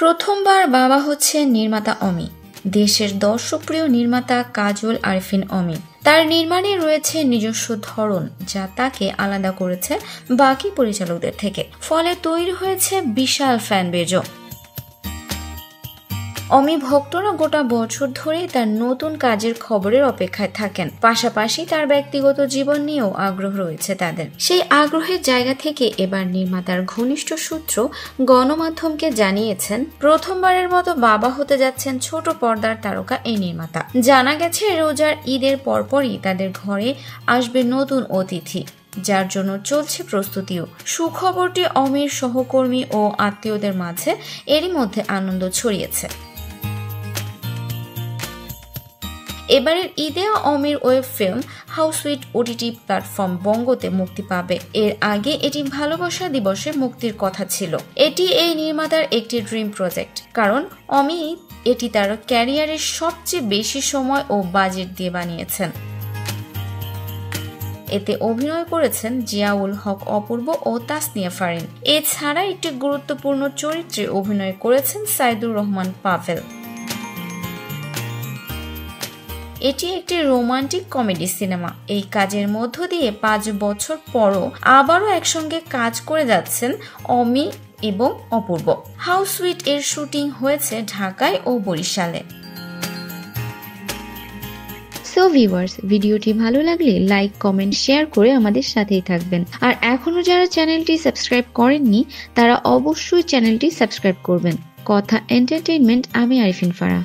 প্রথমবার বাবা হচ্ছেন নির্মাতা অমি। দেশের দর্শকপ্রিয় নির্মাতা কাজল আরিফিন অমি। তার নির্মাণে রয়েছে নিজস্ব ধরন, যা তাকে আলাদা করেছে বাকি পরিচালকদের থেকে। ফলে তৈরি হয়েছে বিশাল ফ্যান বেজও। অমি ভক্তরা গোটা বছর ধরে তার নতুন কাজের খবরের অপেক্ষায় থাকেন। পাশাপাশি তার ব্যক্তিগত জীবন নিয়েও আগ্রহ রয়েছে তাদের। সেই আগ্রহের জায়গা থেকে এবার নির্মাতার ঘনিষ্ঠ সূত্র গণমাধ্যমকে জানিয়েছেন প্রথমবারের মতো বাবা হতে যাচ্ছেন ছোট পর্দার তারকা এই নির্মাতা। জানা গেছে রোজার ঈদের পরপরই তাদের ঘরে আসবে নতুন অতিথি, যার জন্য চলছে প্রস্তুতিও। সুখবরটি অমির সহকর্মী ও আত্মীয়দের মাঝে এরই মধ্যে আনন্দ ছড়িয়েছে। এবারের ঈদে অমির web film How Sweet OTT platform বঙ্গতে মুক্তি পাবে। এর আগে এটি ভালোবাসা দিবসে মুক্তির কথা ছিল। এটি এই নির্মাতার একটি ড্রিম প্রজেক্ট, কারণ অমি এটি তার ক্যারিয়ারের সবচেয়ে বেশি সময় ও বাজেট দিয়ে বানিয়েছেন। এতে অভিনয় করেছেন জিয়াউল হক অপূর্ব ও তাসনিয়া ফারিন। এছাড়া একটি গুরুত্বপূর্ণ চরিত্রে অভিনয় করেছেন সাইদুর রহমান পাভেল। এটি একটি রোমান্টিক কমেডি সিনেমা। এই কাজের মধ্য দিয়ে 5 বছর পরও আবারও একসঙ্গে কাজ করে যাচ্ছেন অমি এবং অপূর্ব। হাউ সুইট এর শুটিং হয়েছে ঢাকায় ও বরিশালে। সো ভিউয়ার্স, ভিডিওটি ভালো লাগলে লাইক, কমেন্ট, শেয়ার করে আমাদের সাথেই থাকবেন। আর এখনো যারা চ্যানেলটি সাবস্ক্রাইব করেননি তারা অবশ্যই চ্যানেলটি সাবস্ক্রাইব করবেন। কথা এন্টারটেইনমেন্ট, আমি আরিফিন ফারা।